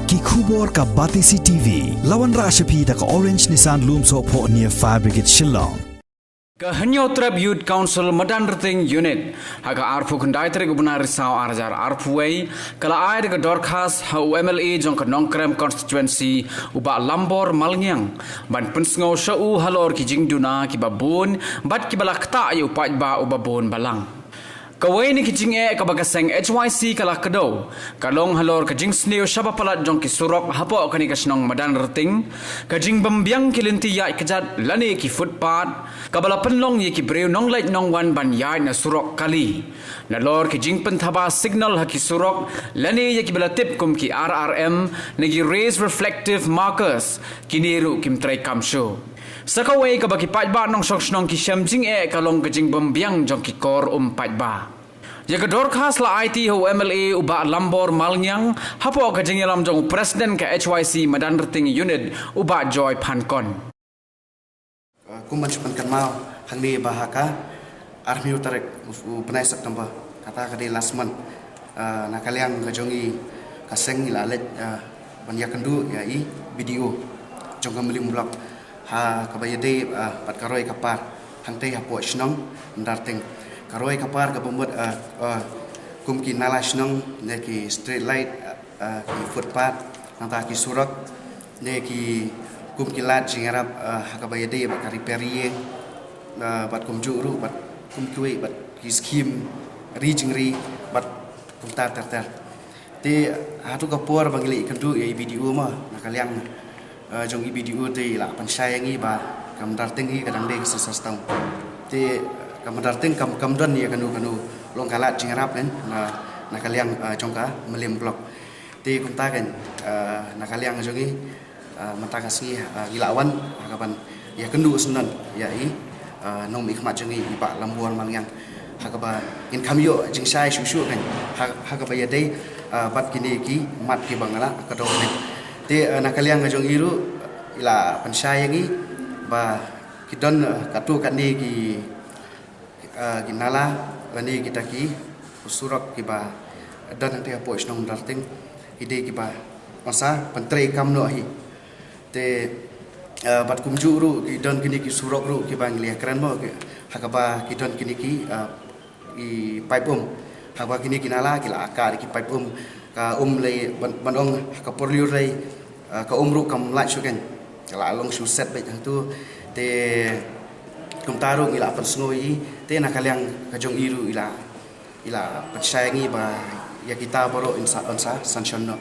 ki khubor ka Batisi TV lawan ra shapi da ka Orange Nissan Loom so pho near Fire Brigade Shillong Kehenyo Trap Youth Council Madan Rating Unit Haga Arfu Kundai Teri Gubernur Risau Arjar Arfuway Kala Air ke Dorcas Hau MLA Jong ke Nongkrem Constituency Uba Lambor Malngyang Ban Pensngau Shau Halor Ki Jingduna Ki Babun Bat Ki Balakta Ayu Pajba Uba Bun Balang Kawai ni kijing kabagaseng HYC kala kedo kalong halor kajing sneo syaba palat jong ki surok hapo kani kasnong madan rating kajing bambiang kilinti ya kejat lani ki footpath kabala penlong ye ki breu nong light nong wan ban ya na surok kali na lor kajing penthaba signal haki surok lani ye ki bala tip kum ki RRM negi raise reflective markers kiniru kim trai kamsho Sakaway kabaki pajba nong soksnong ki shamjing kalong kajing bambiang jong ki kor pajba. Jaga Dorcas la IT ho MLA uba Lambor Malngyang hapo kajing yalam jong presiden ke HYC Madan Rating Unit uba Joy Pankon. Kuman sepankan mau hang ni bahaka army utarek penai September kata kadi last month nakaliang kajongi kaseng ilalet banyak kendu ya i video jong kembali blog ha kabayade pat karoi kapar hangte hapo snong ndarting karoi kapar ka pembuat kumki nala snong neki street light ki footpath nanta ki surat neki kumki lat jingarap kabayade pat kari periye pat kumjuru pat kumkui pat ki scheme ri jingri pat kumtar terter ti hatu kapor bangili kendu ya video ma nakaliang jong video te la pansai ngi ba kam darting ngi kadang deng sesas tau te kam darting kam don ya kanu long kalat jingrap nen na kaliang jongka melim blok te kunta kan na kaliang jongi matakas ngi gilawan kapan ya kendu sunan ya i nom ikmat jongi ba lambuan mangyang hakaba in kamyo jingsai susu kan hakaba ya dei bat kini ki mat ki bangala kadong nen ti nakaliang ngajong iru ila pensayangi ba kidon katu kani ki ginala kani kita ki usurak ki ba dan nanti apo isnong darting ide ki ba masa pentre kam no hi te bat kumjuru kidon kini ki surok ru ki bang liya keren mo hakaba kidon kini ki i pipe hakaba kini kinala kila akar ki pipe ka lei bandong ka porliur lei ka umru kam lai suken kala long su set bet tu te kum taru ila pensngoi te nakaliang kajong iru ila persayangi ba ya kita boro insa sanction no